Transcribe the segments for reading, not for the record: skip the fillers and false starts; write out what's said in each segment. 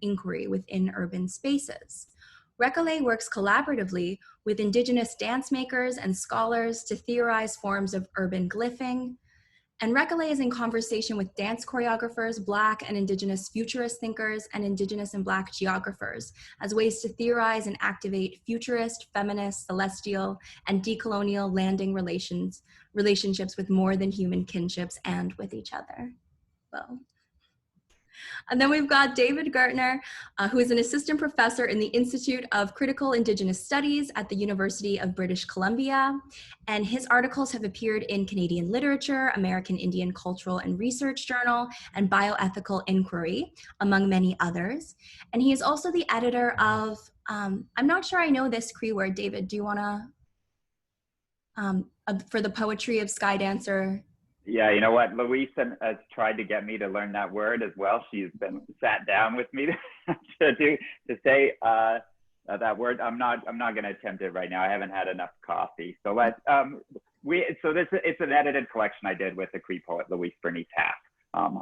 inquiry within urban spaces. Recollet works collaboratively with Indigenous dance makers and scholars to theorize forms of urban glyphing. And Recollet is in conversation with dance choreographers, Black and Indigenous futurist thinkers, and Indigenous and Black geographers as ways to theorize and activate futurist, feminist, celestial, and decolonial landing relationships with more than human kinships and with each other. Well. And then we've got David Gaertner, who is an assistant professor in the Institute of Critical Indigenous Studies at the University of British Columbia. And his articles have appeared in Canadian Literature, American Indian Cultural and Research Journal, and Bioethical Inquiry, among many others. And he is also the editor of, I'm not sure I know this Cree word, David, do you wanna, for the Poetry of Sky Dancer? Yeah, you know what? Louise has tried to get me to learn that word as well. She's been sat down with me to say that word. I'm not going to attempt it right now. I haven't had enough coffee. So it's an edited collection I did with the Cree poet Louise Bernice Haff,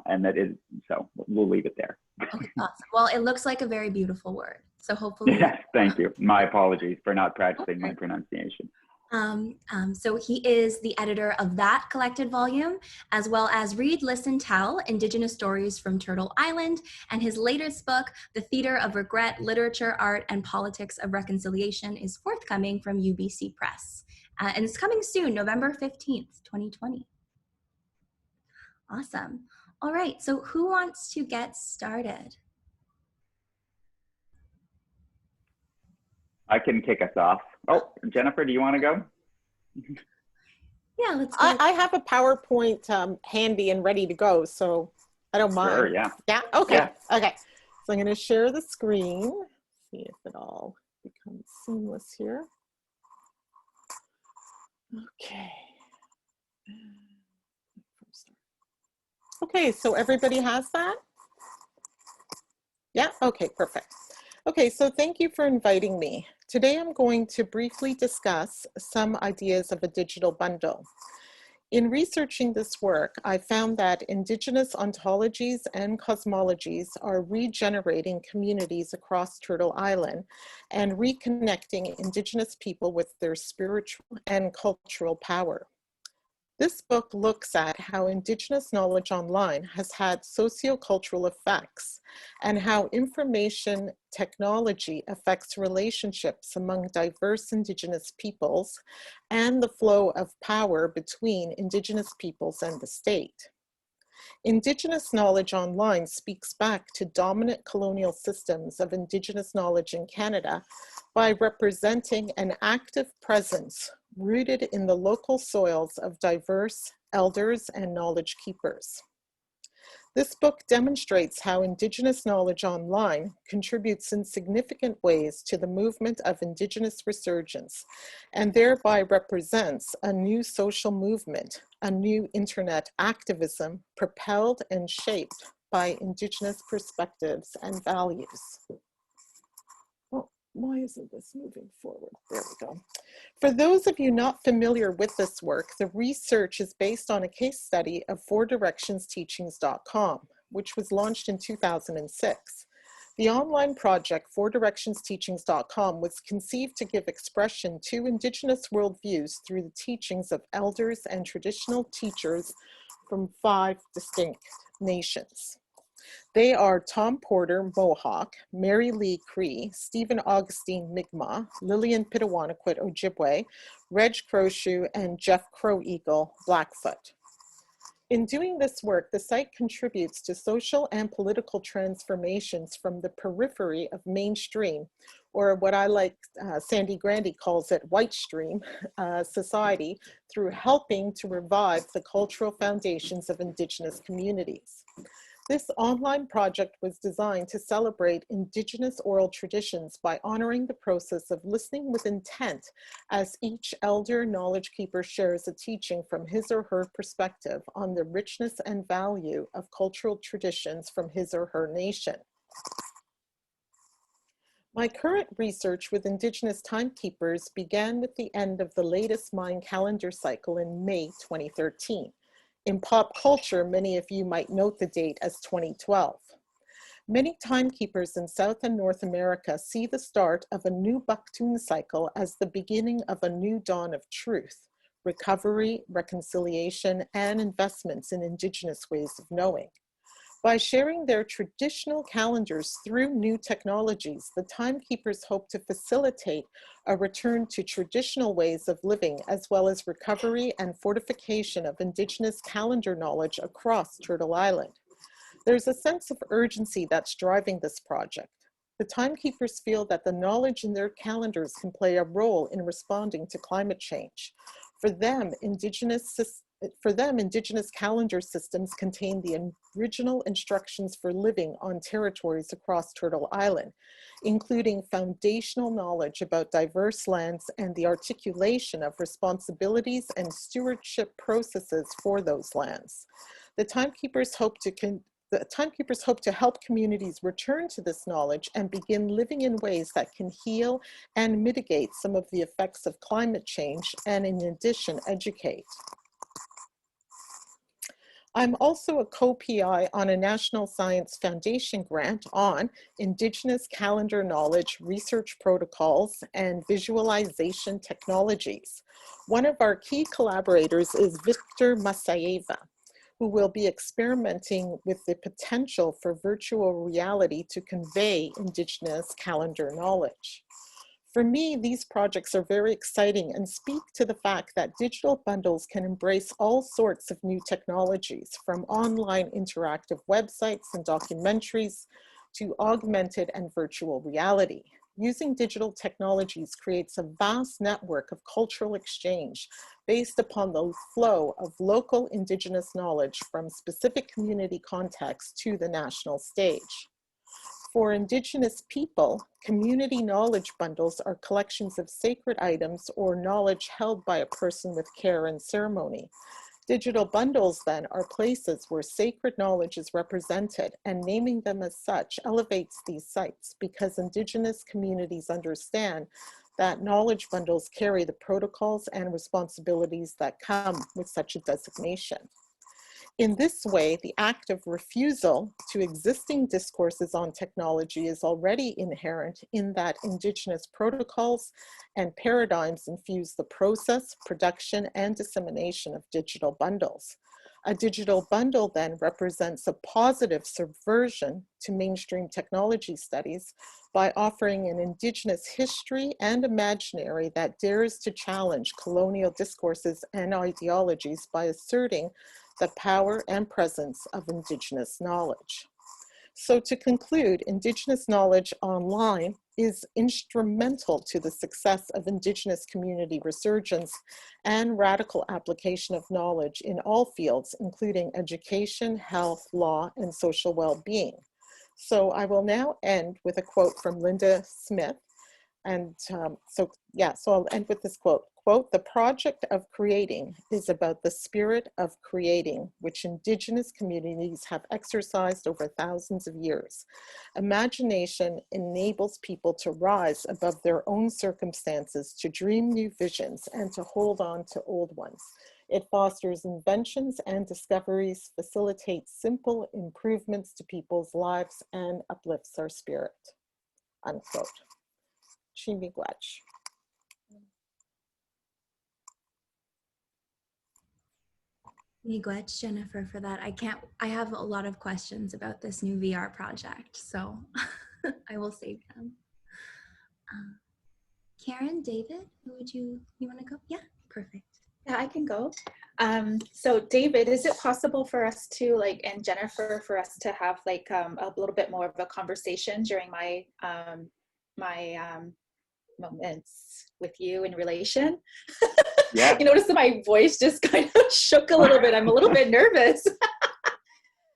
and that is, so we'll leave it there. Okay, awesome. Well, it looks like a very beautiful word. So hopefully. Yes, thank you. My apologies for not practicing my pronunciation. So he is the editor of that collected volume, as well as Read, Listen, Tell, Indigenous Stories from Turtle Island, and his latest book, The Theater of Regret, Literature, Art, and Politics of Reconciliation, is forthcoming from UBC Press. And it's coming soon, November 15th, 2020. Awesome. All right, so who wants to get started? I can kick us off. Oh, Jennifer, do you want to go? Yeah, let's go. I have a PowerPoint handy and ready to go, so I don't mind. Sure, yeah. Yeah, okay, yeah. Okay. So I'm going to share the screen, see if it all becomes seamless here. Okay. Okay, so everybody has that? Yeah, okay, perfect. Okay, so thank you for inviting me. Today I'm going to briefly discuss some ideas of a digital bundle. In researching this work, I found that Indigenous ontologies and cosmologies are regenerating communities across Turtle Island and reconnecting Indigenous people with their spiritual and cultural power. This book looks at how Indigenous knowledge online has had sociocultural effects and how information technology affects relationships among diverse Indigenous peoples and the flow of power between Indigenous peoples and the state. Indigenous knowledge online speaks back to dominant colonial systems of Indigenous knowledge in Canada by representing an active presence rooted in the local soils of diverse elders and knowledge keepers. This book demonstrates how Indigenous knowledge online contributes in significant ways to the movement of Indigenous resurgence and thereby represents a new social movement, a new internet activism propelled and shaped by Indigenous perspectives and values. Why isn't this moving forward? There we go. For those of you not familiar with this work, the research is based on a case study of 4directionsteachings.com, which was launched in 2006. The online project 4directionsteachings.com was conceived to give expression to Indigenous worldviews through the teachings of elders and traditional teachers from 5 distinct nations. They are Tom Porter, Mohawk, Mary Lee Cree, Stephen Augustine, Mi'kmaq, Lillian Pitawanakwit, Ojibwe, Reg Crowshoe, and Jeff Crow Eagle, Blackfoot. In doing this work, the site contributes to social and political transformations from the periphery of mainstream, or what I like, Sandy Grandy calls it, white stream society, through helping to revive the cultural foundations of Indigenous communities. This online project was designed to celebrate Indigenous oral traditions by honoring the process of listening with intent as each elder knowledge keeper shares a teaching from his or her perspective on the richness and value of cultural traditions from his or her nation. My current research with Indigenous timekeepers began with the end of the latest Mayan calendar cycle in May 2013. In pop culture, many of you might note the date as 2012. Many timekeepers in South and North America see the start of a new Bakhtun cycle as the beginning of a new dawn of truth, recovery, reconciliation, and investments in Indigenous ways of knowing. By sharing their traditional calendars through new technologies, the timekeepers hope to facilitate a return to traditional ways of living, as well as recovery and fortification of Indigenous calendar knowledge across Turtle Island. There's a sense of urgency that's driving this project. The timekeepers feel that the knowledge in their calendars can play a role in responding to climate change. For them, Indigenous calendar systems contain the original instructions for living on territories across Turtle Island, including foundational knowledge about diverse lands and the articulation of responsibilities and stewardship processes for those lands. The timekeepers hope to help communities return to this knowledge and begin living in ways that can heal and mitigate some of the effects of climate change, and in addition, educate. I'm also a co-PI on a National Science Foundation grant on Indigenous calendar knowledge, research protocols, and visualization technologies. One of our key collaborators is Victor Masayeva, who will be experimenting with the potential for virtual reality to convey Indigenous calendar knowledge. For me, these projects are very exciting and speak to the fact that digital bundles can embrace all sorts of new technologies, from online interactive websites and documentaries to augmented and virtual reality. Using digital technologies creates a vast network of cultural exchange based upon the flow of local Indigenous knowledge from specific community contexts to the national stage. For Indigenous people, community knowledge bundles are collections of sacred items or knowledge held by a person with care and ceremony. Digital bundles, then, are places where sacred knowledge is represented, and naming them as such elevates these sites because Indigenous communities understand that knowledge bundles carry the protocols and responsibilities that come with such a designation. In this way, the act of refusal to existing discourses on technology is already inherent in that Indigenous protocols and paradigms infuse the process, production, and dissemination of digital bundles. A digital bundle then represents a positive subversion to mainstream technology studies by offering an Indigenous history and imaginary that dares to challenge colonial discourses and ideologies by asserting the power and presence of Indigenous knowledge. So to conclude, Indigenous knowledge online is instrumental to the success of Indigenous community resurgence and radical application of knowledge in all fields, including education, health, law, and social well-being. So I will now end with a quote from Linda Smith. And so I'll end with this quote. Quote, "The project of creating is about the spirit of creating, which Indigenous communities have exercised over thousands of years. Imagination enables people to rise above their own circumstances, to dream new visions, and to hold on to old ones. It fosters inventions and discoveries, facilitates simple improvements to people's lives, and uplifts our spirit." Unquote. Miigwech. Miigwech, Jennifer, for that. I have a lot of questions about this new VR project, so I will save them. Karyn, David, you want to go? Yeah, perfect. Yeah, I can go. So David, is it possible for us to and Jennifer, for us to have a little bit more of a conversation during my moments with you in relation? Yeah. You notice that my voice just kind of shook a little bit. I'm a little bit nervous.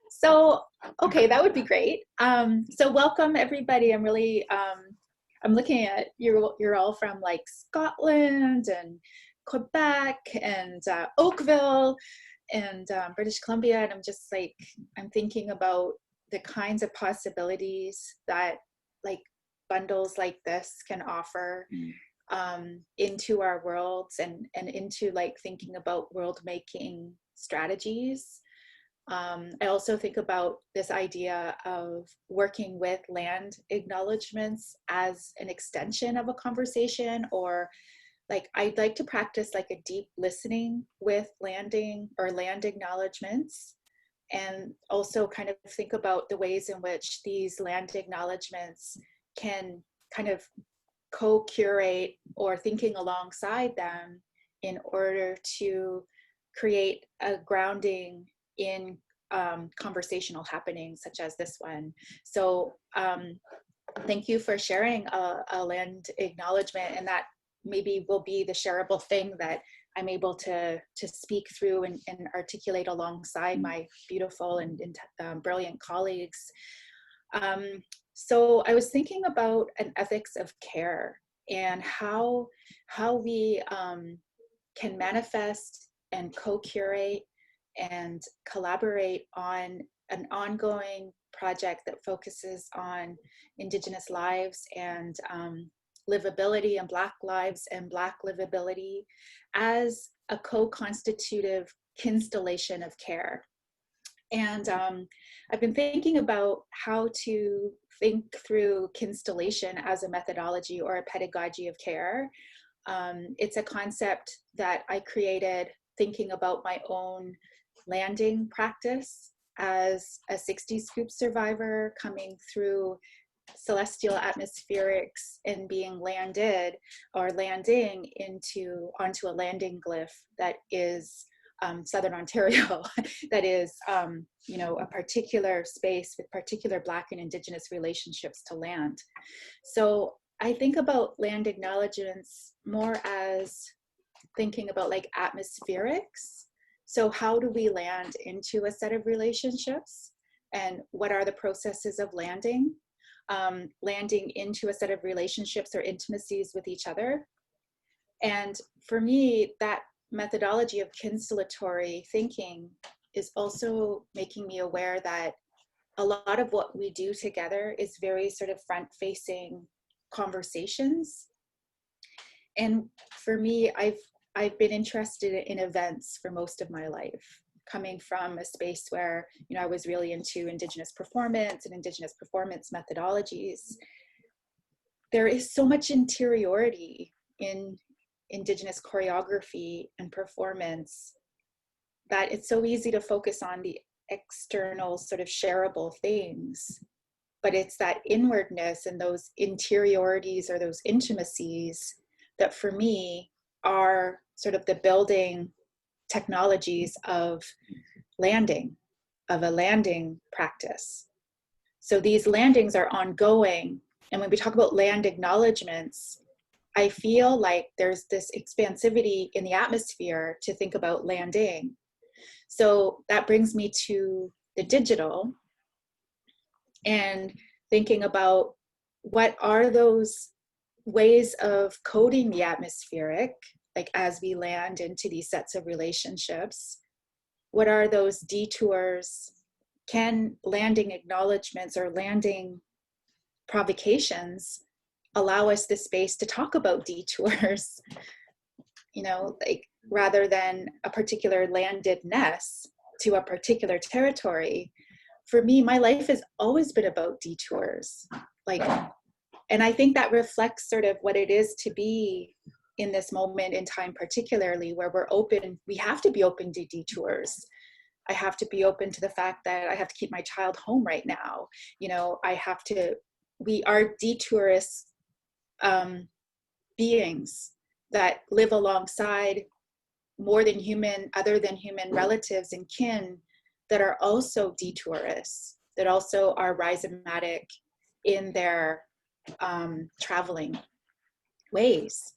So, okay, that would be great. So welcome everybody. I'm really, I'm looking at you're all from Scotland and Quebec and Oakville and British Columbia. And I'm just I'm thinking about the kinds of possibilities that bundles like this can offer into our worlds and into thinking about world making strategies. I also think about this idea of working with land acknowledgements as an extension of a conversation, or like I'd like to practice like a deep listening with landing or land acknowledgements, and also kind of think about the ways in which these land acknowledgements can kind of co-curate or thinking alongside them in order to create a grounding in conversational happenings such as this one. So thank you for sharing a land acknowledgement, and that maybe will be the shareable thing that I'm able to speak through and articulate alongside my beautiful and brilliant colleagues. So I was thinking about an ethics of care and how we can manifest and co-curate and collaborate on an ongoing project that focuses on Indigenous lives and livability, and Black lives and Black livability as a co-constitutive constellation of care. And I've been thinking about how to think through constellation as a methodology or a pedagogy of care. It's a concept that I created thinking about my own landing practice as a 60s scoop survivor coming through celestial atmospherics and being landed or landing onto a landing glyph that is Southern Ontario, that is, you know, a particular space with particular Black and Indigenous relationships to land. So I think about land acknowledgements more as thinking about like atmospherics. So how do we land into a set of relationships, and what are the processes of landing? Landing into a set of relationships or intimacies with each other. And for me, that methodology of constellatory thinking is also making me aware that a lot of what we do together is very sort of front-facing conversations. And for me, I've been interested in events for most of my life, coming from a space where, you know, I was really into Indigenous performance and Indigenous performance methodologies. There is so much interiority in Indigenous choreography and performance that it's so easy to focus on the external sort of shareable things, but it's that inwardness and those interiorities or those intimacies that for me are sort of the building technologies of landing, of a landing practice. So these landings are ongoing. And when we talk about land acknowledgements, I feel like there's this expansivity in the atmosphere to think about landing. So that brings me to the digital and thinking about what are those ways of coding the atmospheric, like as we land into these sets of relationships. What are those detours? Can landing acknowledgements or landing provocations allow us the space to talk about detours, you know, like rather than a particular landedness to a particular territory? For me, my life has always been about detours. Like, and I think that reflects sort of what it is to be in this moment in time, particularly where we're open, we have to be open to detours. I have to be open to the fact that I have to keep my child home right now. You know, we are detourist beings that live alongside more than human, other than human relatives and kin that are also detourists, that also are rhizomatic in their traveling ways.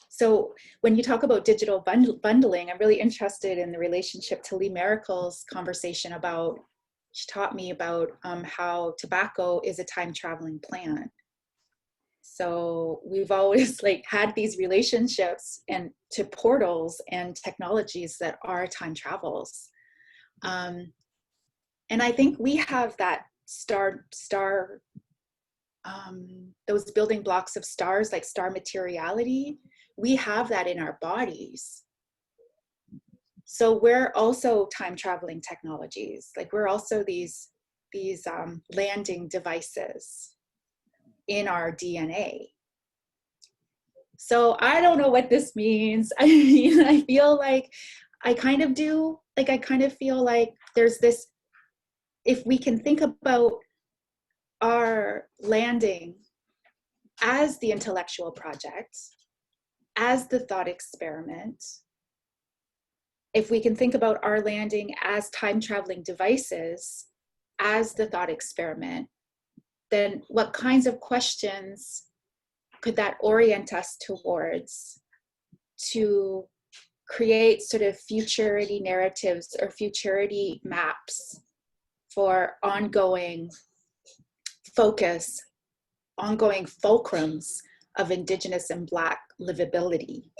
So when you talk about digital bundling, I'm really interested in the relationship to Lee Miracle's conversation about, she taught me about how tobacco is a time traveling plant. So we've always like had these relationships and to portals and technologies that are time travels. And I think we have that those building blocks of stars, like star materiality, we have that in our bodies. So we're also time traveling technologies. Like we're also these landing devices in our DNA. So I don't know what this means. I mean, I feel like I kind of do. Like I kind of feel like there's this, if we can think about our landing as the intellectual project, as the thought experiment, if we can think about our landing as time traveling devices, as the thought experiment, then what kinds of questions could that orient us towards to create sort of futurity narratives or futurity maps for ongoing focus, ongoing fulcrums of Indigenous and Black livability?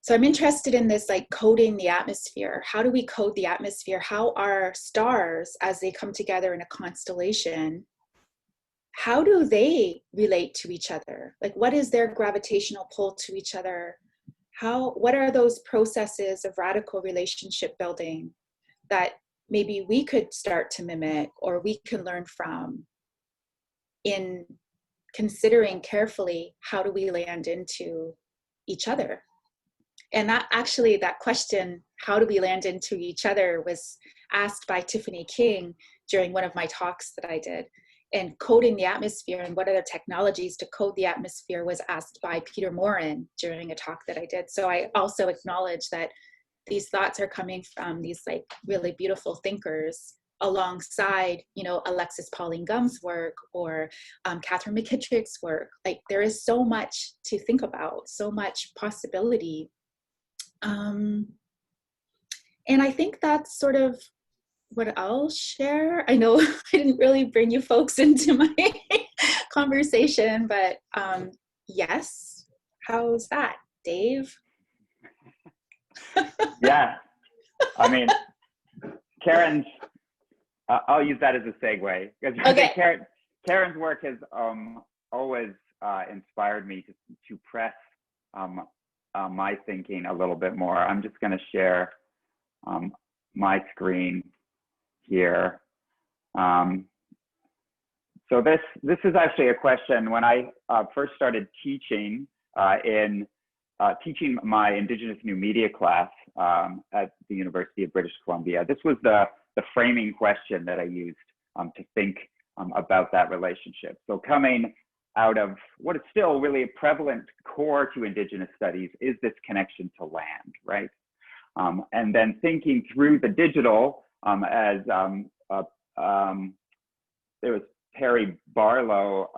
So I'm interested in this, like coding the atmosphere. How do we code the atmosphere? How are stars, as they come together in a constellation, how do they relate to each other? Like what is their gravitational pull to each other? What are those processes of radical relationship building that maybe we could start to mimic or we can learn from in considering carefully how do we land into each other? And that actually, that question, how do we land into each other, was asked by Tiffany King during one of my talks that I did. And coding the atmosphere and what are the technologies to code the atmosphere was asked by Peter Morin during a talk that I did. So I also acknowledge that these thoughts are coming from these like really beautiful thinkers alongside, you know, Alexis Pauline Gumb's work or Catherine McKittrick's work. Like there is so much to think about, so much possibility. And I think that's sort of what I'll share. I know I didn't really bring you folks into my conversation, but yes, how's that, Dave? Yeah, I mean, Karyn's, I'll use that as a segue. Because okay. Karyn's work has always inspired me to press my thinking a little bit more. I'm just going to share my screen here. So this is actually a question. When I first started teaching teaching my Indigenous New Media class at the University of British Columbia, this was the framing question that I used to think about that relationship. So coming out of what is still really a prevalent core to Indigenous studies is this connection to land, right? And then thinking through the digital as there was Perry Barlow,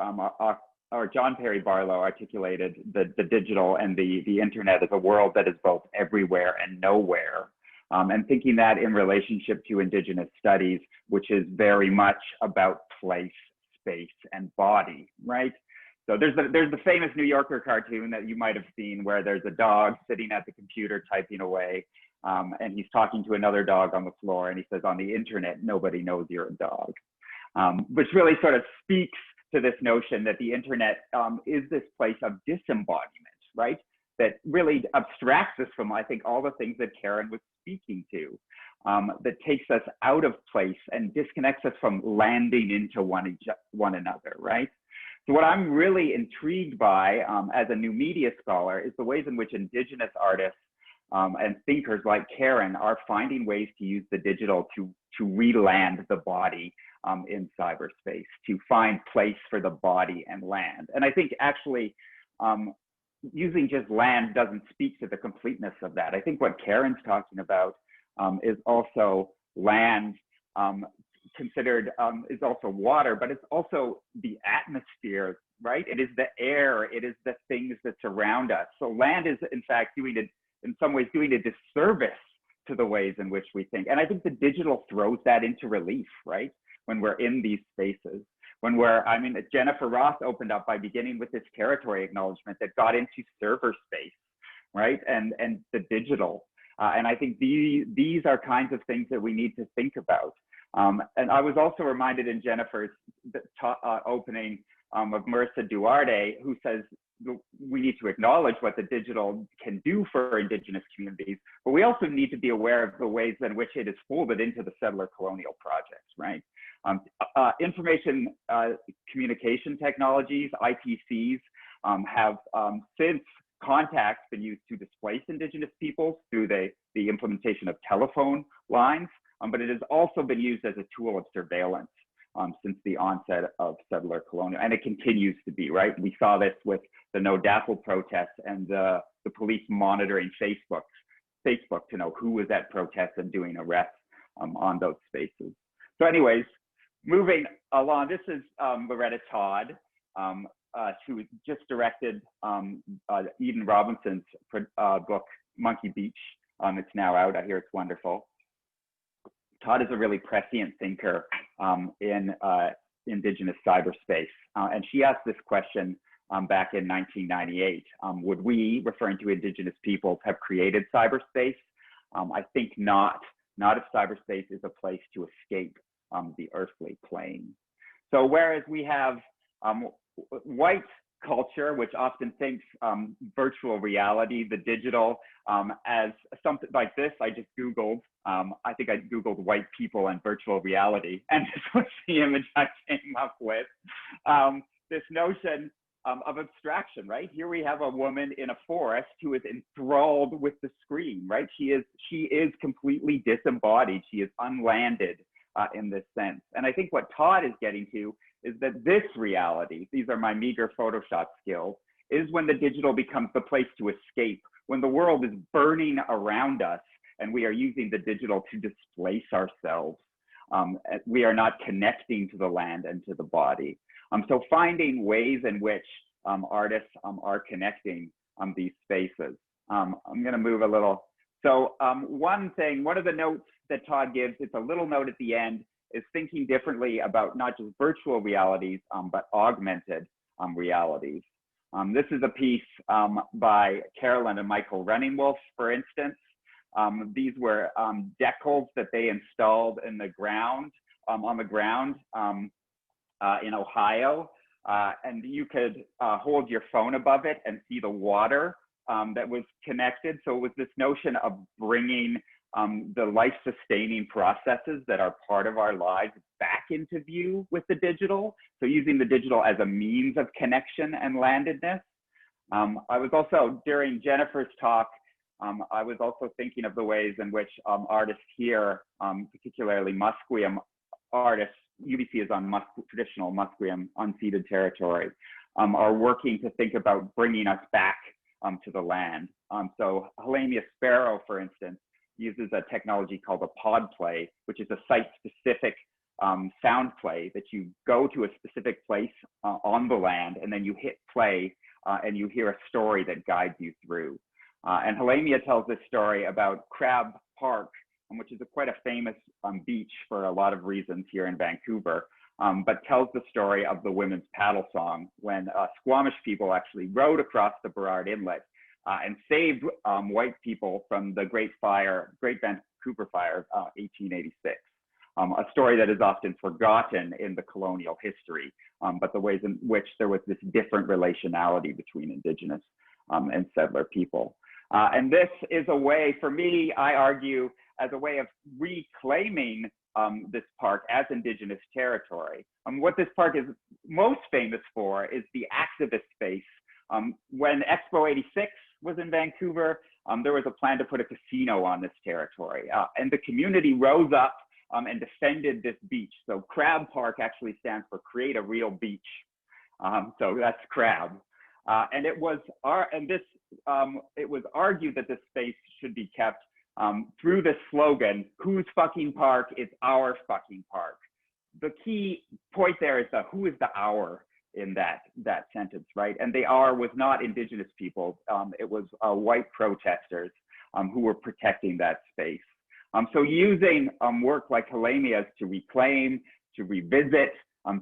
or John Perry Barlow articulated the digital and the internet as a world that is both everywhere and nowhere. And thinking that in relationship to Indigenous studies, which is very much about place, space, and body, right? So there's the famous New Yorker cartoon that you might have seen where there's a dog sitting at the computer typing away, and he's talking to another dog on the floor, and he says, on the internet, nobody knows you're a dog. Which really sort of speaks to this notion that the internet is this place of disembodiment, right? That really abstracts us from, I think, all the things that Karyn was speaking to, that takes us out of place and disconnects us from landing into one another, right? So what I'm really intrigued by as a new media scholar is the ways in which Indigenous artists and thinkers like Karyn are finding ways to use the digital to re-land the body in cyberspace, to find place for the body and land. And I think actually using just land doesn't speak to the completeness of that. I think what Karyn's talking about is also land considered, is also water, but it's also the atmosphere, right? It is the air, it is the things that surround us. So land is in fact in some ways doing a disservice to the ways in which we think. And I think the digital throws that into relief, right? When we're in these spaces, when I mean, Jennifer Ross opened up by beginning with this territory acknowledgement that got into server space, right? And the digital. And I think these are kinds of things that we need to think about. And I was also reminded in Jennifer's opening of Marissa Duarte, who says, we need to acknowledge what the digital can do for Indigenous communities, but we also need to be aware of the ways in which it is folded into the settler colonial projects, right? Information communication technologies, ITCs, have since contacts been used to displace Indigenous peoples through the implementation of telephone lines, but it has also been used as a tool of surveillance since the onset of settler colonial, and it continues to be, right? We saw this with the No DAPL protests and the police monitoring Facebook to know who was at protests and doing arrests on those spaces. So anyways, moving along, this is Loretta Todd. She just directed Eden Robinson's book, Monkey Beach. It's now out. I hear it's wonderful. Todd is a really prescient thinker in Indigenous cyberspace. And she asked this question back in 1998. Would we, referring to Indigenous peoples, have created cyberspace? I think not. Not if cyberspace is a place to escape the earthly plane. So whereas we have white culture, which often thinks virtual reality, the digital, as something like this, I just Googled, I think I Googled white people and virtual reality, and this was the image I came up with. This notion of abstraction, right? Here we have a woman in a forest who is enthralled with the screen, right? She is completely disembodied. She is unlanded in this sense. And I think what Todd is getting to is that this reality, these are my meager Photoshop skills, is when the digital becomes the place to escape, when the world is burning around us and we are using the digital to displace ourselves. We are not connecting to the land and to the body. So finding ways in which artists are connecting these spaces. I'm gonna move a little. So one of the notes that Todd gives, it's a little note at the end, is thinking differently about not just virtual realities, but augmented realities. This is a piece by Carolyn and Michael Runningwolf, for instance. These were decals that they installed in the ground, on the ground in Ohio. And you could hold your phone above it and see the water that was connected. So it was this notion of bringing the life-sustaining processes that are part of our lives back into view with the digital. So using the digital as a means of connection and landedness. I was also, during Jennifer's talk, I was also thinking of the ways in which artists here, particularly Musqueam artists, UBC is on traditional Musqueam unceded territory, are working to think about bringing us back to the land. So Halamia Sparrow, for instance, uses a technology called a pod play, which is a site-specific sound play that you go to a specific place on the land, and then you hit play and you hear a story that guides you through. And Halamia tells this story about Crab Park, which is quite a famous beach for a lot of reasons here in Vancouver, but tells the story of the women's paddle song when Squamish people actually rowed across the Burrard Inlet and saved white people from the Great Vancouver Fire, 1886. A story that is often forgotten in the colonial history, but the ways in which there was this different relationality between Indigenous and settler people. And this is a way, for me, I argue, as a way of reclaiming this park as Indigenous territory. What this park is most famous for is the activist space. When Expo 86 was in Vancouver, there was a plan to put a casino on this territory. And the community rose up and defended this beach. So Crab Park actually stands for Create a Real Beach. So that's Crab. And it was argued that this space should be kept through this slogan, whose fucking park is our fucking park. The key point there is who is the our in that sentence, right? And the our was not Indigenous people. It was white protesters who were protecting that space. So using work like Halamia's to reclaim, to revisit,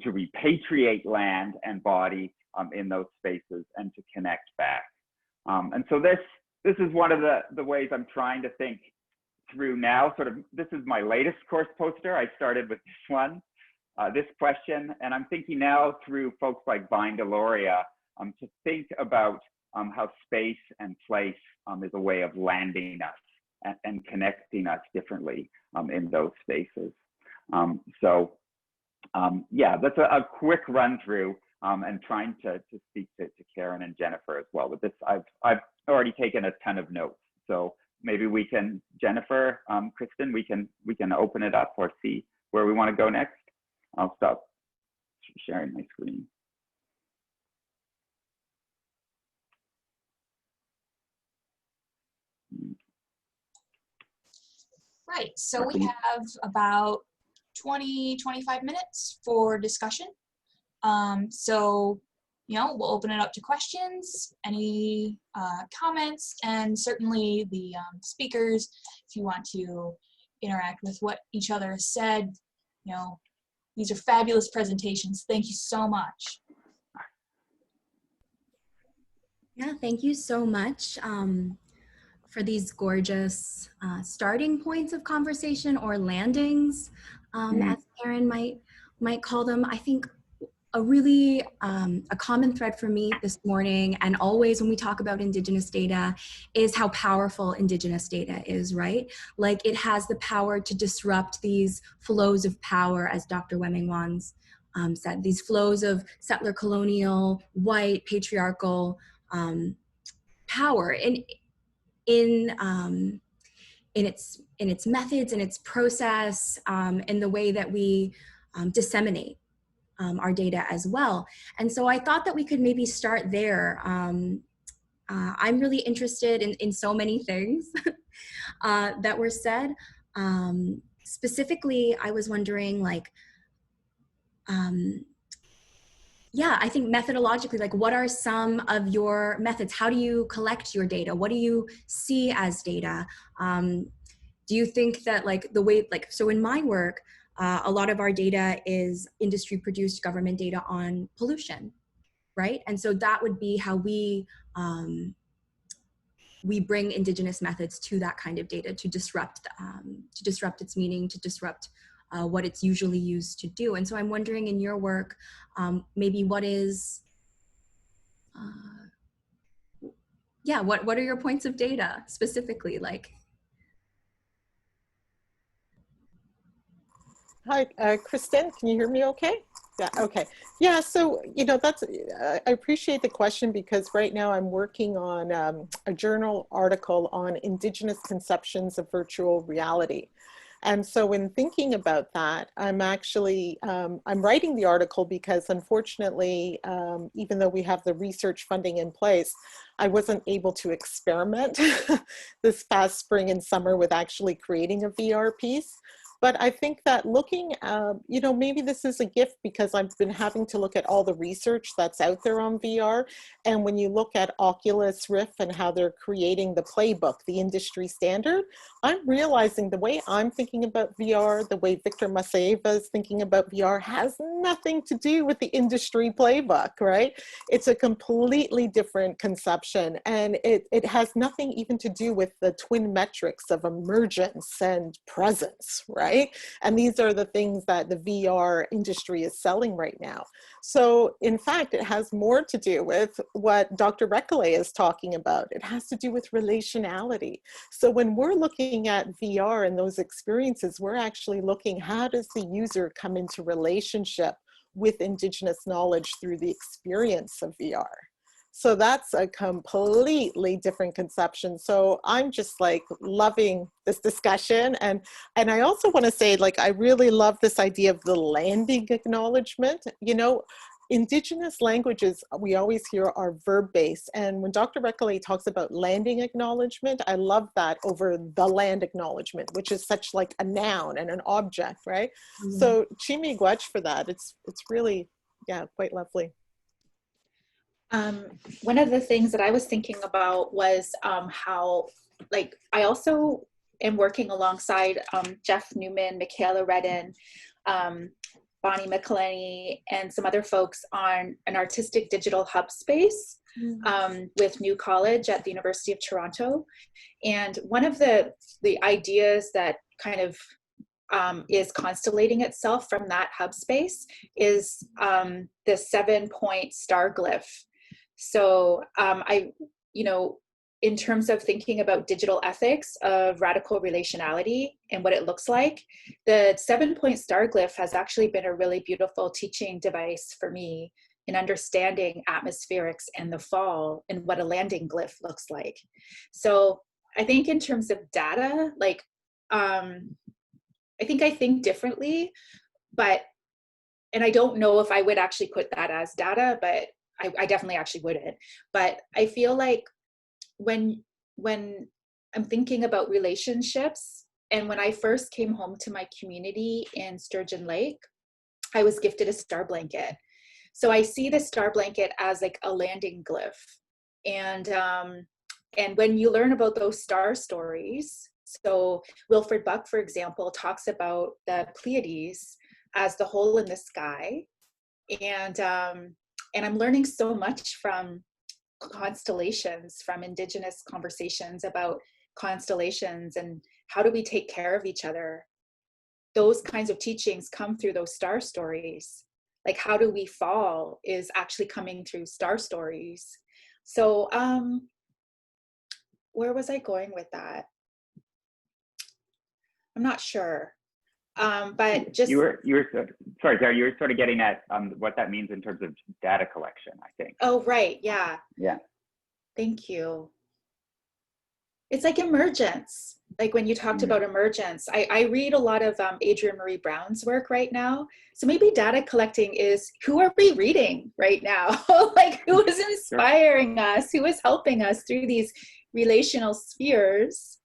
to repatriate land and body in those spaces and to connect back. And so this is one of the ways I'm trying to think through now. This is my latest course poster. I started with this one, this question, and I'm thinking now through folks like Vine Deloria to think about how space and place is a way of landing us and connecting us differently in those spaces. Yeah, that's a quick run through and trying to speak to Karyn and Jennifer as well. But this, I've already taken a ton of notes. So maybe we can, Jennifer, Kristen, we can open it up or see where we want to go next. I'll stop sharing my screen. Right, so we have about 20-25 minutes for discussion. So, you know, we'll open it up to questions, any comments, and certainly the speakers, if you want to interact with what each other has said. You know, these are fabulous presentations. Thank you so much. Yeah, thank you so much for these gorgeous starting points of conversation, or landings, as Karyn might call them. I think a really a common thread for me this morning, and always when we talk about Indigenous data, is how powerful Indigenous data is, right? Like, it has the power to disrupt these flows of power, as Dr. Wemigwans said, these flows of settler colonial, white, patriarchal power in its methods, in its process, in the way that we disseminate our data as well. And so I thought that we could maybe start there. I'm really interested in so many things that were said. Specifically, I was wondering, like, yeah, I think methodologically, like, what are some of your methods? How do you collect your data? What do you see as data? Do you think that, like, the way, like, so in my work, a lot of our data is industry produced government data on pollution, right? And so that would be how we bring Indigenous methods to that kind of data to disrupt its meaning, to disrupt what it's usually used to do. And so I'm wondering, in your work, maybe what is, yeah, what are your points of data specifically, like? Hi, Kristen, can you hear me okay? Yeah, okay. Yeah, so, you know, that's, I appreciate the question, because right now I'm working on a journal article on Indigenous conceptions of virtual reality. And so in thinking about that, I'm actually, I'm writing the article because, unfortunately, even though we have the research funding in place, I wasn't able to experiment this past spring and summer with actually creating a VR piece. But I think that looking, you know, maybe this is a gift, because I've been having to look at all the research that's out there on VR. And when you look at Oculus Rift and how they're creating the playbook, the industry standard, I'm realizing the way I'm thinking about VR, the way Victor Maseva is thinking about VR, has nothing to do with the industry playbook, right? It's a completely different conception. And it has nothing even to do with the twin metrics of emergence and presence, right? And these are the things that the VR industry is selling right now. So in fact, it has more to do with what Dr. Recollet is talking about. It has to do with relationality. So when we're looking at VR and those experiences, we're actually looking, how does the user come into relationship with Indigenous knowledge through the experience of VR? So that's a completely different conception. So I'm just like loving this discussion. And I also want to say, like, I really love this idea of the landing acknowledgement. You know, Indigenous languages, we always hear, are verb-based. And when Dr. Recollet talks about landing acknowledgement, I love that over the land acknowledgement, which is such like a noun and an object, right? Mm-hmm. So Chimigwach for that. It's really, yeah, quite lovely. One of the things that I was thinking about was how, like, I also am working alongside Jeff Newman, Michaela Redden, Bonnie McElhenney, and some other folks on an artistic digital hub space with New College at the University of Toronto. And one of the ideas that kind of is constellating itself from that hub space is the 7-point star glyph. So in terms of thinking about digital ethics of radical relationality and what it looks like, the 7-point star glyph has actually been a really beautiful teaching device for me in understanding atmospherics and the fall and what a landing glyph looks like. So I think in terms of data, like, I think differently, and I don't know if I would actually put that as data, but I definitely actually wouldn't. But I feel like when I'm thinking about relationships, and when I first came home to my community in Sturgeon Lake, I was gifted a star blanket. So I see the star blanket as like a landing glyph. And when you learn about those star stories, so Wilfred Buck, for example, talks about the Pleiades as the hole in the sky. And I'm learning so much from constellations, from Indigenous conversations about constellations and how do we take care of each other. Those kinds of teachings come through those star stories. Like, how do we fall is actually coming through star stories. So where was I going with that? I'm not sure. But just you were sorry, Sarah, you were sort of getting at what that means in terms of data collection, I think. Oh, right, yeah. Yeah. Thank you. It's like emergence. Like when you talked about emergence, I read a lot of Adrienne Marie Brown's work right now. So maybe data collecting is, who are we reading right now? Like, who is inspiring us? Who is helping us through these relational spheres,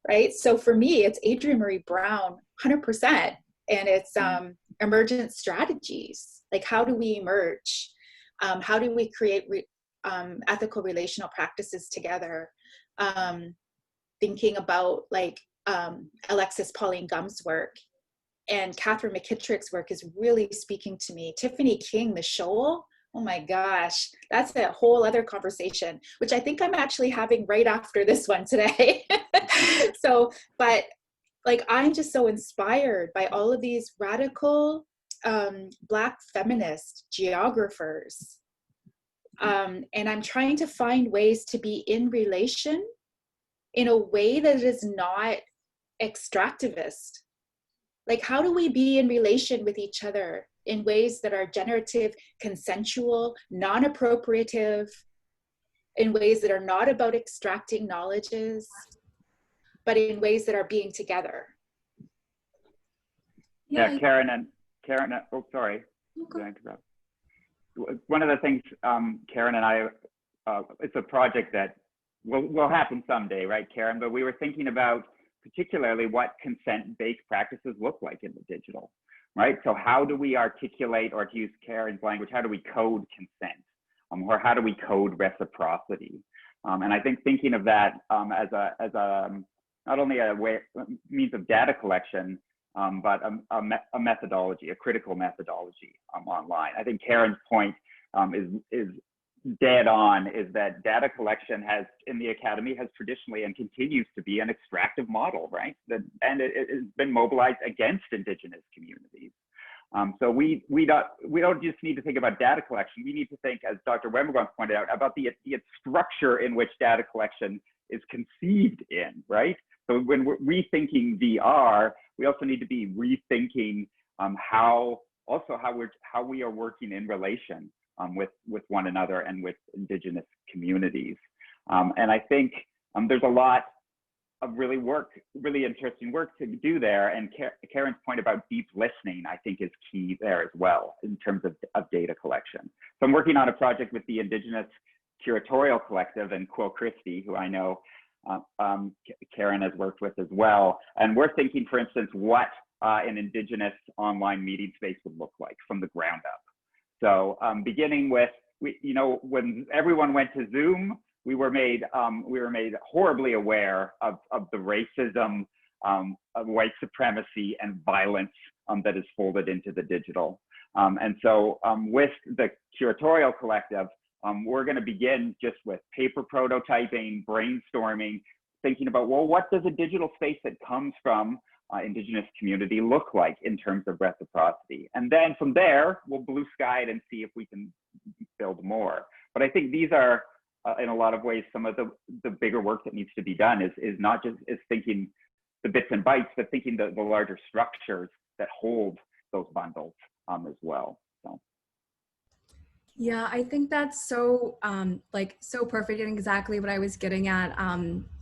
right? So for me, it's Adrienne Marie Brown, 100%. And it's emergent strategies. Like, how do we emerge? How do we create ethical relational practices together? Thinking about like Alexis Pauline Gumb's work and Catherine McKittrick's work is really speaking to me. Tiffany King, The Shoal, oh my gosh, that's a whole other conversation, which I think I'm actually having right after this one today. So, but like, I'm just so inspired by all of these radical Black feminist geographers. And I'm trying to find ways to be in relation in a way that is not extractivist. Like, how do we be in relation with each other in ways that are generative, consensual, non-appropriative, in ways that are not about extracting knowledges, but in ways that are being together? Yeah, Karyn, oh, sorry. Okay. One of the things, Karyn and I, it's a project that will happen someday, right, Karyn? But we were thinking about particularly what consent-based practices look like in the digital, right? So how do we articulate, or to use Karyn's language, how do we code consent? Or how do we code reciprocity? And I think thinking of that as a not only a means of data collection, but a methodology, a critical methodology online. I think Karyn's point is dead on, is that data collection has, in the academy, has traditionally and continues to be an extractive model, right? And it has been mobilized against Indigenous communities. So we don't just need to think about data collection. We need to think, as Dr. Wemigwans pointed out, about the structure in which data collection is conceived in, right? So when we're rethinking VR, we also need to be rethinking how we are working in relation with one another and with Indigenous communities. And I think there's a lot of really interesting work to do there. And Karyn's point about deep listening, I think, is key there as well in terms of data collection. So I'm working on a project with the Indigenous Curatorial Collective and Quill Christie, who I know Karyn has worked with as well. And we're thinking, for instance, what an Indigenous online meeting space would look like from the ground up. So beginning with, when everyone went to Zoom, we were made horribly aware of the racism, of white supremacy and violence that is folded into the digital. And so with the Curatorial Collective, we're going to begin just with paper prototyping, brainstorming, thinking about, well, what does a digital space that comes from Indigenous community look like in terms of reciprocity? And then from there, we'll blue sky it and see if we can build more. But I think these are, in a lot of ways, some of the bigger work that needs to be done is not just thinking the bits and bytes, but thinking the larger structures that hold those bundles as well. So. Yeah, I think that's so so perfect and exactly what I was getting at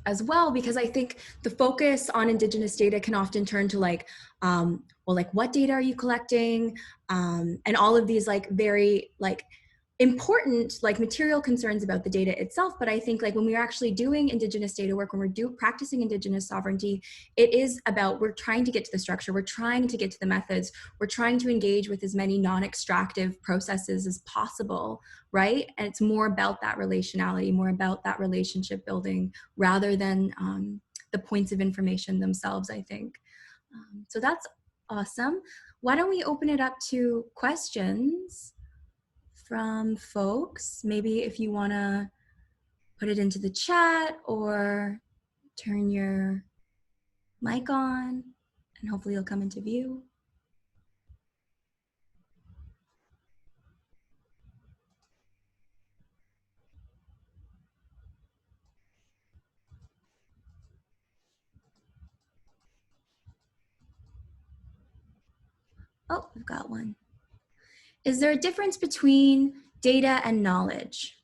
as well, because I think the focus on Indigenous data can often turn to well, like what data are you collecting, and all of these very important material concerns about the data itself. But I think when we're actually doing Indigenous data work, when we're practicing Indigenous sovereignty, it is about, we're trying to get to the structure, we're trying to get to the methods, we're trying to engage with as many non-extractive processes as possible, right? And it's more about that relationality, more about that relationship building, rather than the points of information themselves, I think. So that's awesome. Why don't we open it up to questions from folks? Maybe if you want to put it into the chat or turn your mic on, and hopefully you'll come into view. Oh, we've got one. Is there a difference between data and knowledge?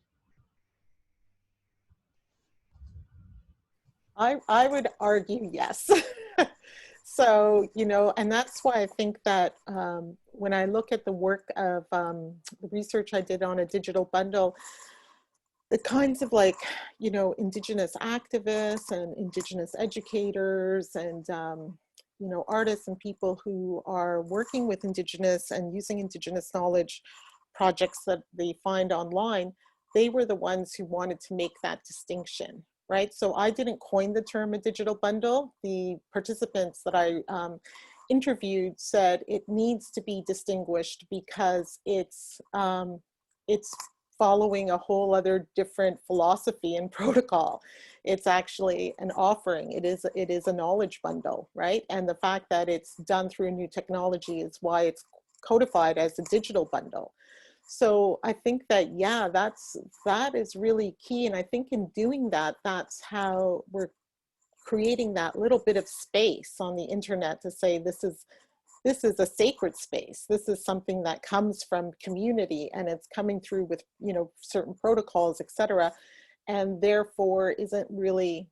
I would argue yes. So, and that's why I think that when I look at the work of the research I did on a digital bundle, the kinds of Indigenous activists and Indigenous educators and, artists and people who are working with Indigenous and using Indigenous knowledge projects that they find online, they were the ones who wanted to make that distinction, right? So I didn't coin the term a digital bundle. The participants that I interviewed said it needs to be distinguished because it's following a whole other different philosophy and protocol. It's actually an offering. It is a knowledge bundle, right? And the fact that it's done through new technology is why it's codified as a digital bundle. So I think that, yeah, that is really key. And I think in doing that, that's how we're creating that little bit of space on the internet to say, this is a sacred space. This is something that comes from community and it's coming through with, certain protocols, et cetera. And therefore isn't really,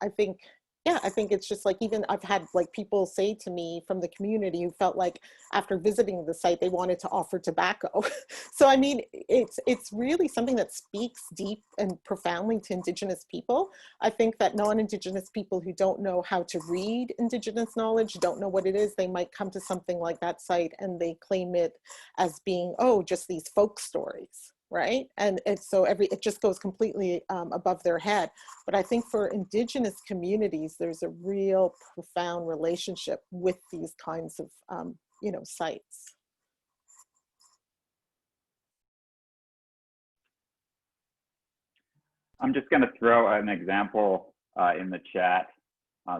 I think it's just even I've had people say to me from the community who felt like after visiting the site, they wanted to offer tobacco. So, I mean, it's really something that speaks deep and profoundly to Indigenous people. I think that non-Indigenous people who don't know how to read Indigenous knowledge, don't know what it is, they might come to something like that site and they claim it as being, oh, just these folk stories. Right? And so it just goes completely above their head. But I think for Indigenous communities, there's a real profound relationship with these kinds of, sites. I'm just going to throw an example in the chat.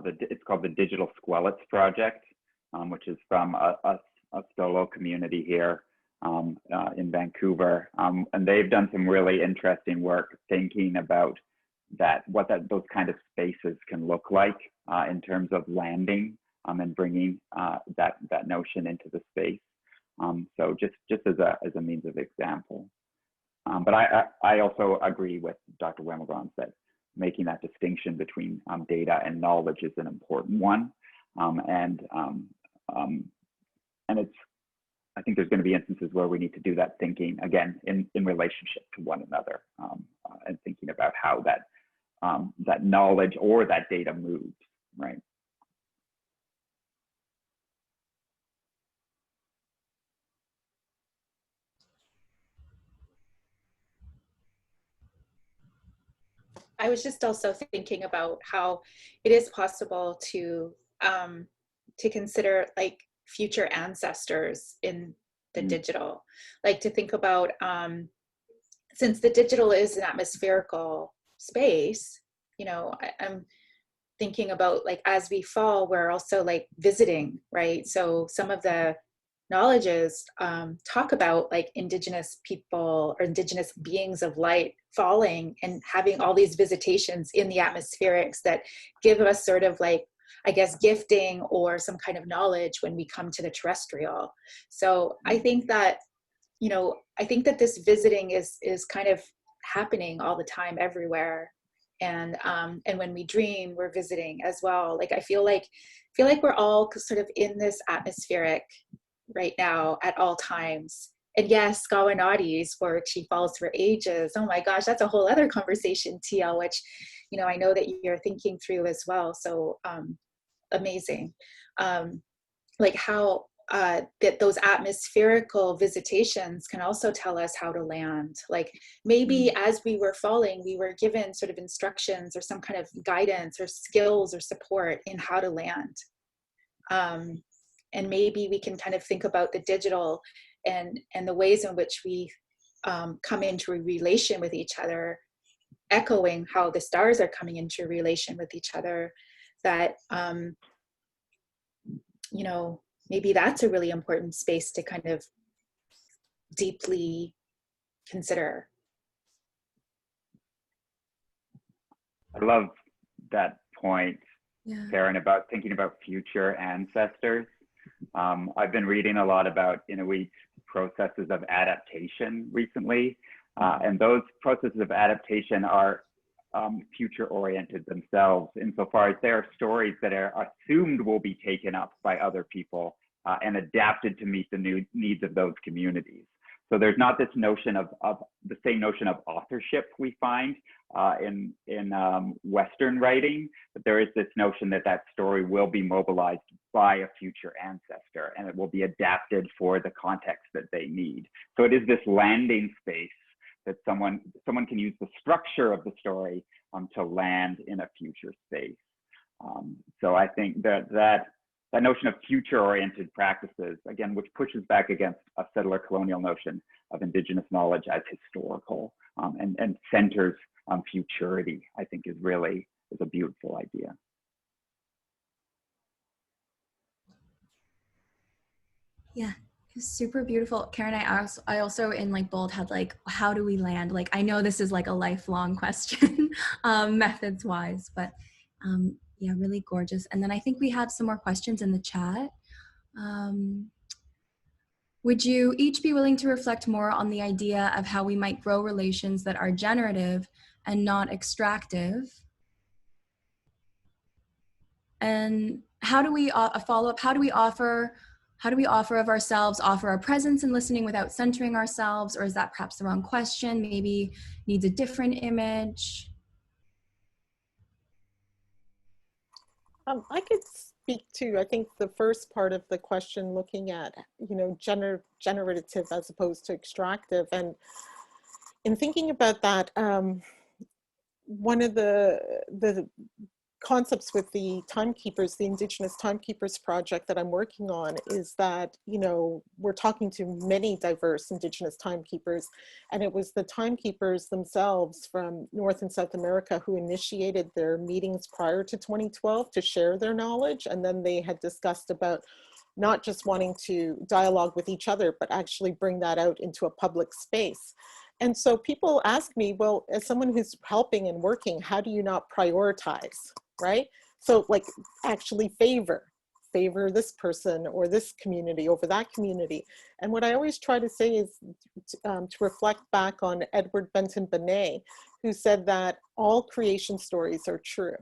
It's called the Digital Squelettes Project, which is from a solo community here in Vancouver, and they've done some really interesting work thinking about what those kind of spaces can look like in terms of landing and bringing that notion into the space. So just as a means of example. But I also agree with Dr. Wemigwans that making that distinction between data and knowledge is an important one, and it's. I think there's going to be instances where we need to do that thinking again in relationship to one another, and thinking about how that knowledge or that data moves, right? I was just also thinking about how it is possible to consider future ancestors in the digital, to think about, since the digital is an atmospherical space, I'm thinking about as we fall, we're also visiting, right? So some of the knowledges talk about like Indigenous people or Indigenous beings of light falling and having all these visitations in the atmospherics that give us sort of like, I guess, gifting or some kind of knowledge when we come to the terrestrial. So I think that, you know, I think that this visiting is kind of happening all the time everywhere. And when we dream, we're visiting as well. Like I feel like we're all sort of in this atmospheric right now at all times. And yes, Gawanati's work, She Falls for Ages. Oh my gosh, that's a whole other conversation, TL, which, you know, I know that you're thinking through as well. So amazing. Like how that those atmospherical visitations can also tell us how to land. Like maybe as we were falling, we were given sort of instructions or some kind of guidance or skills or support in how to land. And maybe we can kind of think about the digital and the ways in which we come into a relation with each other, echoing how the stars are coming into a relation with each other, that, you know, maybe that's a really important space to kind of deeply consider. I love that point, Yeah. Karyn, about thinking about future ancestors. I've been reading a lot about Inuit processes of adaptation recently, and those processes of adaptation are future-oriented themselves, insofar as there are stories that are assumed will be taken up by other people and adapted to meet the new needs of those communities. So there's not this notion of the same notion of authorship we find in Western writing, but there is this notion that that story will be mobilized by a future ancestor and it will be adapted for the context that they need. So it is this landing space that someone can use the structure of the story to land in a future space. So I think that notion of future-oriented practices, again, which pushes back against a settler colonial notion of Indigenous knowledge as historical and centers on futurity, I think is a beautiful idea. Yeah, it's super beautiful. Karyn, I also in like bold had like, how do we land? Like, I know this is like a lifelong question, methods wise, but yeah, really gorgeous. And then I think we have some more questions in the chat. Would you each be willing to reflect more on the idea of how we might grow relations that are generative and not extractive? And how do we, a follow-up, how do we offer of ourselves, offer our presence in listening without centering ourselves? Or is that perhaps the wrong question? Maybe needs a different image? I could speak to, I think, the first part of the question, looking at, you know, generative as opposed to extractive. And in thinking about that, one of the concepts with the timekeepers, the Indigenous Timekeepers project that I'm working on, is that, you know, we're talking to many diverse Indigenous timekeepers, and it was the timekeepers themselves from North and South America who initiated their meetings prior to 2012 to share their knowledge. And then they had discussed about not just wanting to dialogue with each other, but actually bring that out into a public space. And so people ask me, well, as someone who's helping and working, how do you not prioritize, right? So like actually favor this person or this community over that community. And what I always try to say is to reflect back on Edward Benton Benet, who said that all creation stories are true.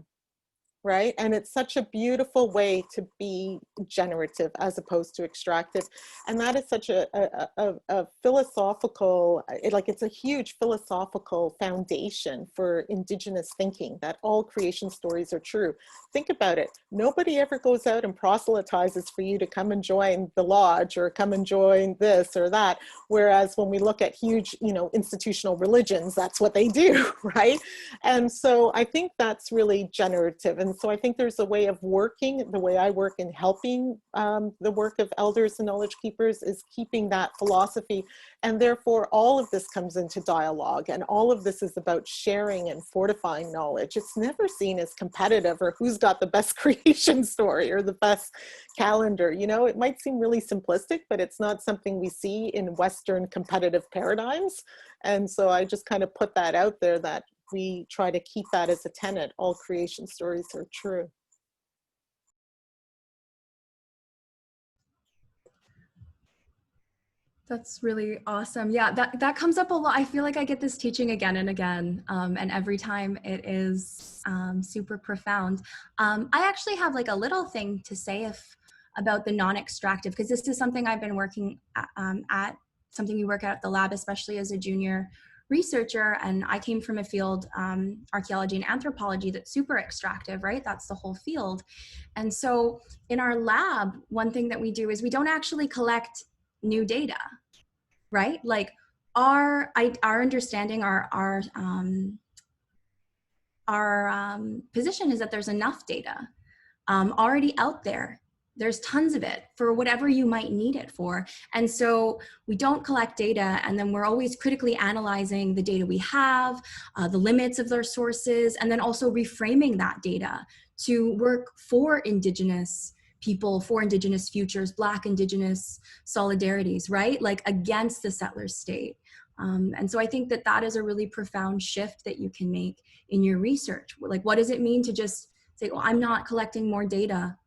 Right? And it's such a beautiful way to be generative as opposed to extractive. And that is such a philosophical, it's a huge philosophical foundation for Indigenous thinking, that all creation stories are true. Think about it. Nobody ever goes out and proselytizes for you to come and join the lodge or come and join this or that. Whereas when we look at huge, you know, institutional religions, that's what they do, right? And so I think that's really generative. And so I think there's a way of working, the way I work in helping the work of elders and knowledge keepers is keeping that philosophy. And therefore, all of this comes into dialogue, and all of this is about sharing and fortifying knowledge. It's never seen as competitive or who's got the best creation story or the best calendar. You know, it might seem really simplistic, but it's not something we see in Western competitive paradigms. And so I just kind of put that out there, that we try to keep that as a tenet. All creation stories are true. That's really awesome. Yeah, that comes up a lot. I feel like I get this teaching again and again, and every time it is super profound. I actually have like a little thing to say about the non-extractive, because this is something I've been working at, something we work at the lab, especially as a junior researcher. And I came from a field, archaeology and anthropology, that's super extractive, right? That's the whole field. And so in our lab, one thing that we do is we don't actually collect new data, right? Like our understanding, our position is that there's enough data already out there. There's tons of it for whatever you might need it for. And so we don't collect data, and then we're always critically analyzing the data we have, the limits of their sources, and then also reframing that data to work for Indigenous people, for Indigenous futures, Black Indigenous solidarities, right? Like against the settler state. And so I think that that is a really profound shift that you can make in your research. Like, what does it mean to just say, well, I'm not collecting more data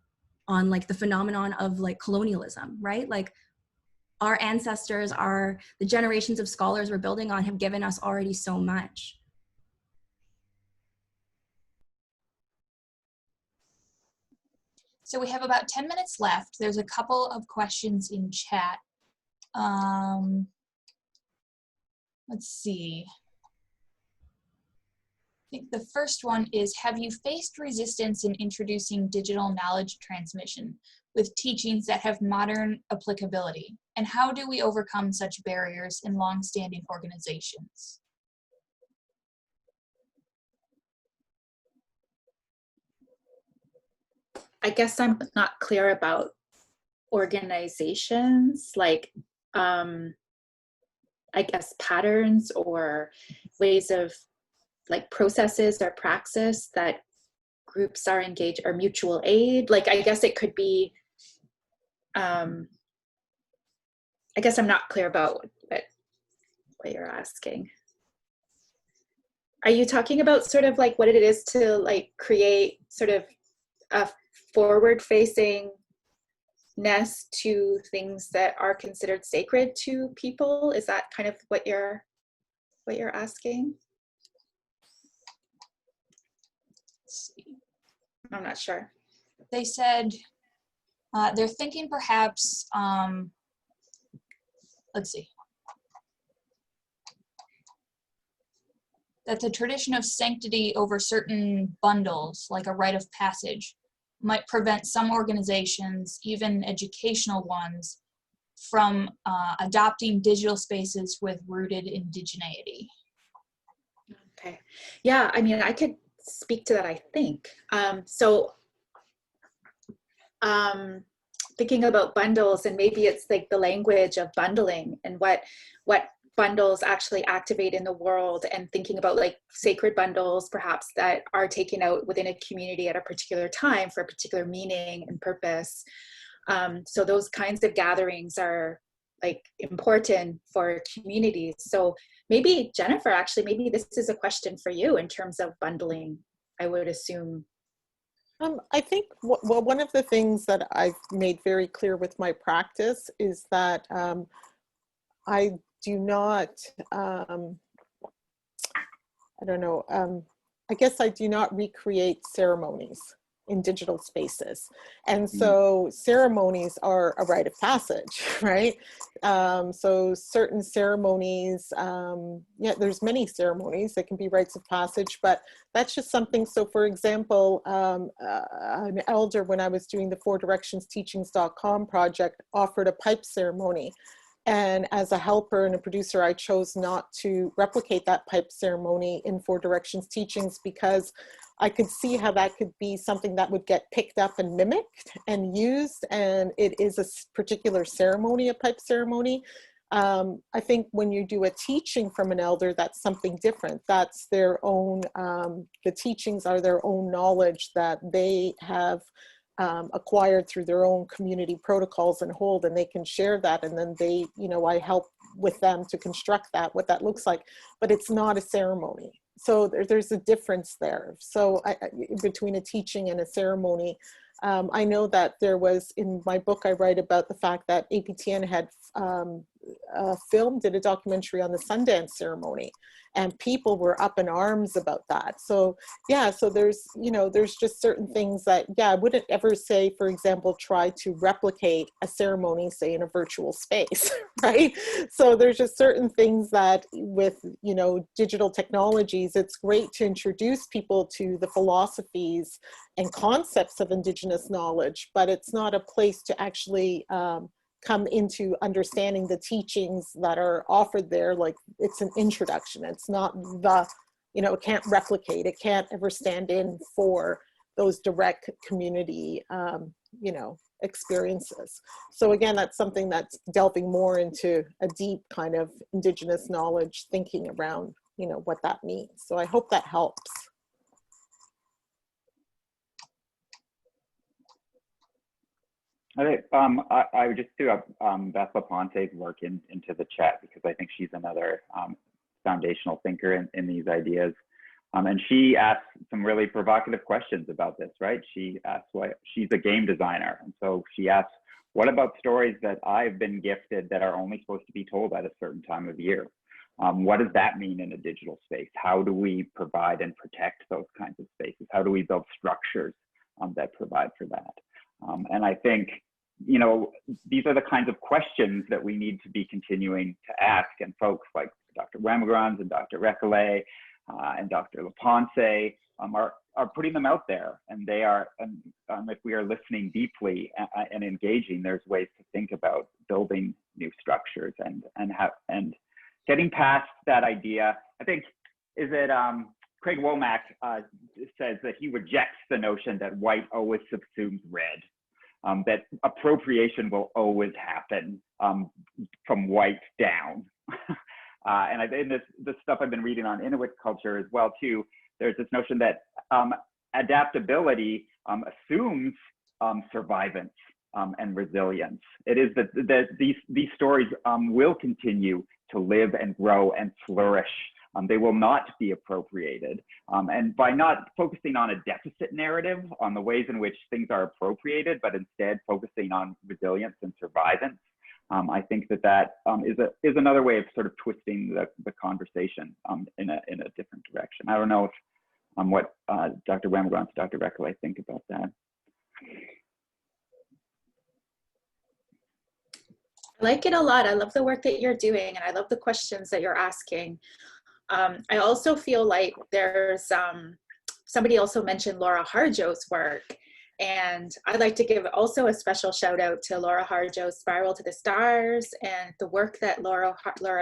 on like the phenomenon of like colonialism, right? Like our ancestors, the generations of scholars we're building on have given us already so much. So we have about 10 minutes left. There's a couple of questions in chat. Let's see. I think the first one is, have you faced resistance in introducing digital knowledge transmission with teachings that have modern applicability? And how do we overcome such barriers in long-standing organizations? I guess I'm not clear about organizations, like I guess patterns or ways of like processes or praxis that groups are engaged, or mutual aid. Like, I guess it could be, I guess I'm not clear about what you're asking. Are you talking about sort of like what it is to like create sort of a forward-facing ness to things that are considered sacred to people? Is that kind of what you're asking? Let's see. I'm not sure. They said they're thinking perhaps, let's see, that the tradition of sanctity over certain bundles, like a rite of passage, might prevent some organizations, even educational ones, from adopting digital spaces with rooted indigeneity. Okay. Yeah, I mean, I could speak to that, I think. Thinking about bundles, and maybe it's like the language of bundling and what bundles actually activate in the world, and thinking about like sacred bundles perhaps that are taken out within a community at a particular time for a particular meaning and purpose. So those kinds of gatherings are like important for communities. So maybe Jennifer, actually, maybe this is a question for you in terms of bundling, I would assume. I think, well, one of the things that I've made very clear with my practice is that I do not, I don't know, I guess I do not recreate ceremonies in digital spaces. And so ceremonies are a rite of passage, right? So certain ceremonies, yeah, there's many ceremonies that can be rites of passage, but that's just something. So for example, an elder, when I was doing the 4directionsteachings.com project, offered a pipe ceremony And as a helper and a producer, I chose not to replicate that pipe ceremony in Four Directions teachings because I could see how that could be something that would get picked up and mimicked and used. And it is a particular ceremony, a pipe ceremony. I think when you do a teaching from an elder, that's something different. That's their own, the teachings are their own knowledge that they have acquired through their own community protocols and hold, and they can share that. And then they, you know, I help with them to construct that, what that looks like, but it's not a ceremony. So there's a difference there. So between a teaching and a ceremony, I know that there was, in my book, I write about the fact that APTN had did a documentary on the Sundance ceremony, and people were up in arms about that. So yeah, so there's, you know, there's just certain things that, yeah, I wouldn't ever say, for example, try to replicate a ceremony, say in a virtual space, right? So there's just certain things that with, you know, digital technologies, it's great to introduce people to the philosophies and concepts of Indigenous knowledge, but it's not a place to actually come into understanding the teachings that are offered there. Like, it's an introduction. It's not the, you know, it can't replicate, it can't ever stand in for those direct community, you know, experiences. So again, that's something that's delving more into a deep kind of Indigenous knowledge thinking around, you know, what that means. So I hope that helps. Okay, I would just threw up Beth LaPonte's work into the chat because I think she's another foundational thinker in these ideas. And she asked some really provocative questions about this, right? She asked why she's a game designer. And so she asked, what about stories that I've been gifted that are only supposed to be told at a certain time of year? What does that mean in a digital space? How do we provide and protect those kinds of spaces? How do we build structures that provide for that? And I think, you know, these are the kinds of questions that we need to be continuing to ask. And folks like Dr. Wemigwans and Dr. Recollet and Dr. LaPonte are putting them out there. And they are, if we are listening deeply and engaging, there's ways to think about building new structures and getting past that idea. I think, is it Craig Womack says that he rejects the notion that white always subsumes red, that appropriation will always happen from white down. And in this stuff I've been reading on Inuit culture as well too, there's this notion that adaptability assumes survivance and resilience. It is that these stories will continue to live and grow and flourish. They will not be appropriated. And by not focusing on a deficit narrative on the ways in which things are appropriated, but instead focusing on resilience and survivance, I think that is another way of sort of twisting the conversation in a different direction. I don't know if what Dr. Wemigwans, Dr. Recollet think about that. I like it a lot. I love the work that you're doing, and I love the questions that you're asking. I also feel like there's, somebody also mentioned Laura Harjo's work, and I'd like to give also a special shout out to Laura Harjo's Spiral to the Stars and the work that Laura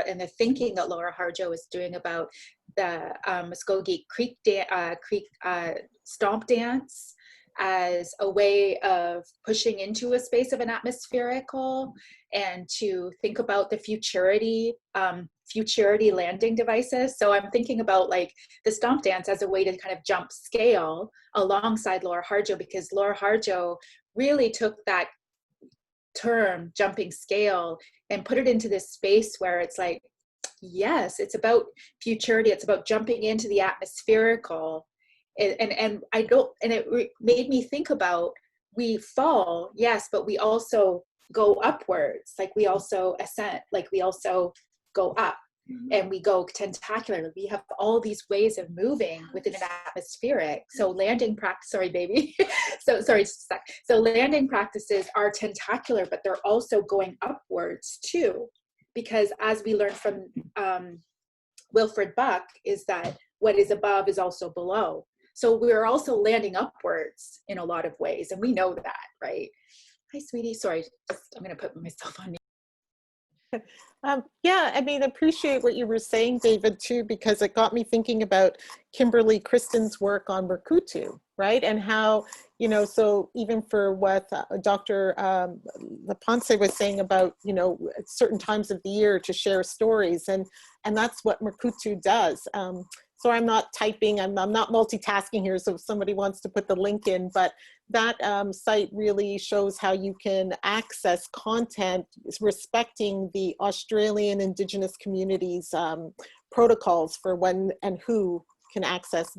and the thinking that Laura Harjo is doing about the Muskogee Creek Stomp Dance as a way of pushing into a space of an atmospherical and to think about the futurity landing devices. So I'm thinking about like the stomp dance as a way to kind of jump scale alongside Laura Harjo, because Laura Harjo really took that term jumping scale and put it into this space where it's like, yes, it's about futurity, it's about jumping into the atmospherical. And it made me think about, we fall, yes, but we also go upwards, like we also ascend, like we also go up, and we go tentacular. We have all these ways of moving within an atmospheric. So landing practice, sorry, baby. So landing practices are tentacular, but they're also going upwards too, because as we learned from Wilfred Buck, is that what is above is also below. So we're also landing upwards in a lot of ways, and we know that, right? Hi, sweetie. Sorry, I'm going to put myself on mute. Yeah, I mean, appreciate what you were saying, David, too, because it got me thinking about Kimberly Kristen's work on Merkutu, right? And how, you know, so even for what Dr. Leponce was saying about, you know, at certain times of the year to share stories, and that's what Merkutu does. So I'm not typing, I'm not multitasking here, so if somebody wants to put the link in, but that site really shows how you can access content respecting the Australian Indigenous communities protocols for when and who can access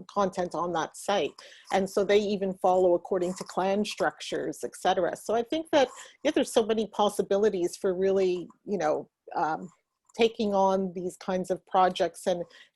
content on that site. And so they even follow according to clan structures, etc. So I think that, yeah, there's so many possibilities for really, you know, taking on these kinds of projects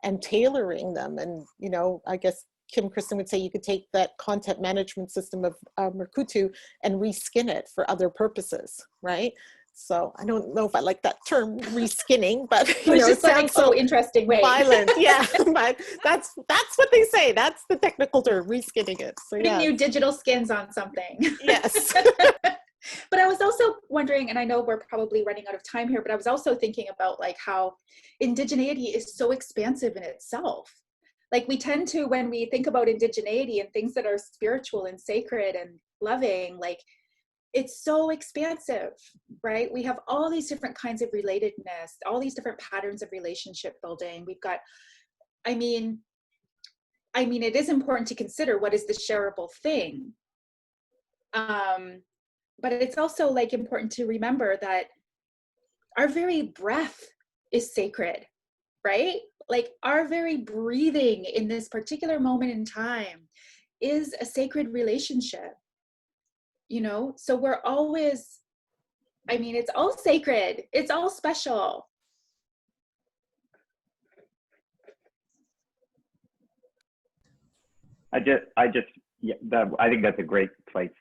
and tailoring them. And, you know, I guess Kim Kristen would say you could take that content management system of Merkutu and reskin it for other purposes, right? So I don't know if I like that term, reskinning, but you know, it sounds so interesting way. Violent, yeah. But that's what they say. That's the technical term, reskinning it. So yeah, new digital skins on something. Yes. But I was also wondering, and I know we're probably running out of time here, but I was also thinking about like how indigeneity is so expansive in itself. Like we tend to, when we think about indigeneity and things that are spiritual and sacred and loving, like it's so expansive, right? We have all these different kinds of relatedness, all these different patterns of relationship building. We've got, I mean, it is important to consider what is the shareable thing. But it's also like important to remember that our very breath is sacred, right? Like our very breathing in this particular moment in time is a sacred relationship, you know? So we're always, I mean, it's all sacred. It's all special. I think that's a great place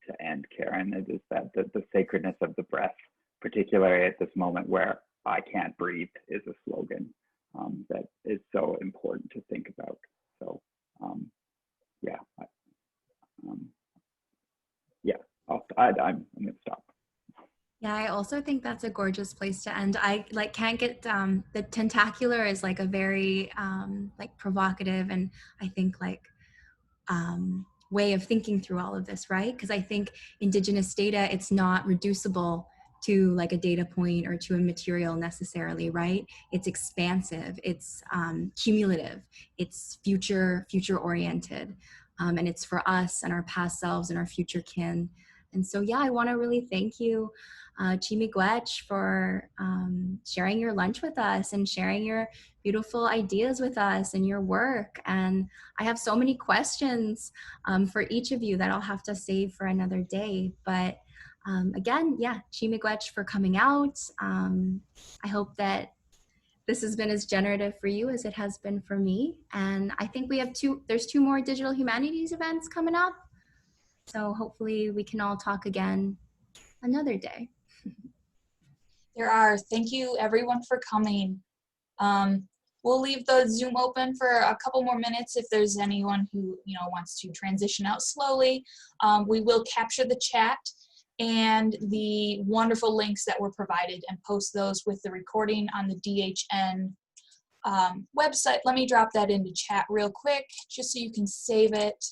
to end, Karyn. It is that the sacredness of the breath, particularly at this moment where I can't breathe, is a slogan that is so important to think about. So yeah, I'm going to stop. Yeah, I also think that's a gorgeous place to end. I like can't get the tentacular is like a very like provocative and I think like way of thinking through all of this, right? Because I think Indigenous data, it's not reducible to like a data point or to a material necessarily, right? It's expansive, it's cumulative, it's future oriented, and it's for us and our past selves and our future kin. And so, yeah, I want to really thank you, Wemigwans, for sharing your lunch with us and sharing your beautiful ideas with us and your work. And I have so many questions for each of you that I'll have to save for another day. But again, yeah, Wemigwans for coming out. I hope that this has been as generative for you as it has been for me. And I think we have there's two more digital humanities events coming up. So hopefully we can all talk again another day. There are. Thank you everyone for coming. We'll leave the Zoom open for a couple more minutes if there's anyone who wants to transition out slowly. We will capture the chat and the wonderful links that were provided and post those with the recording on the DHN website. Let me drop that into chat real quick just so you can save it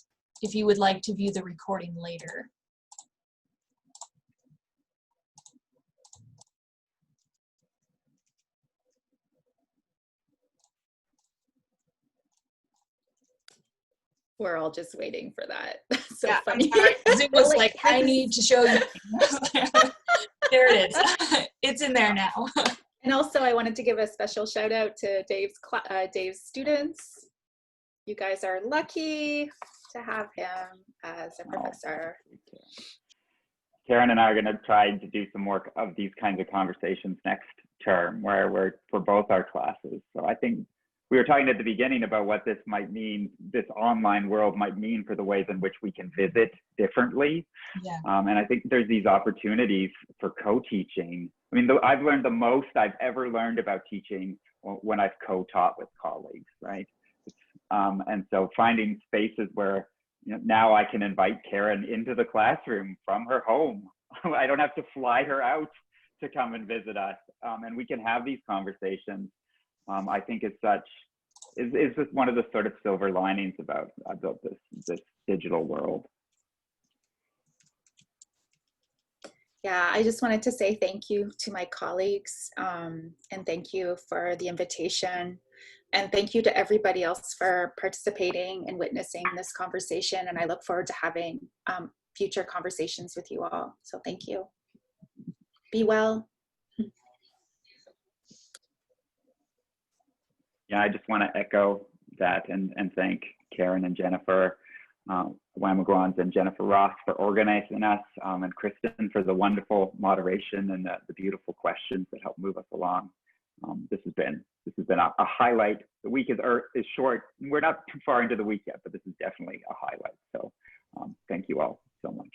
if you would like to view the recording later. We're all just waiting for that. That's so yeah, funny. Zoom was like, I need to show you. There it is. It's in there now. And also I wanted to give a special shout out to Dave's students. You guys are lucky to have him as a professor. Karyn and I are going to try to do some more of these kinds of conversations next term where we're for both our classes. So I think we were talking at the beginning about what this might mean, this online world might mean for the ways in which we can visit differently. Yeah. And I think there's these opportunities for co-teaching. I mean, I've learned the most I've ever learned about teaching when I've co-taught with colleagues, right? And so finding spaces where now I can invite Karyn into the classroom from her home. I don't have to fly her out to come and visit us, and we can have these conversations. I think is just one of the sort of silver linings about this digital world. Yeah, I just wanted to say thank you to my colleagues, and thank you for the invitation. And thank you to everybody else for participating and witnessing this conversation. And I look forward to having future conversations with you all. So thank you. Be well. Yeah, I just want to echo that and thank Karyn and Jennifer Wemigwans and Jennifer Ross for organizing us, and Kristen for the wonderful moderation and the beautiful questions that help move us along. This has been a highlight. The week is short. We're not too far into the week yet, but this is definitely a highlight. So thank you all so much.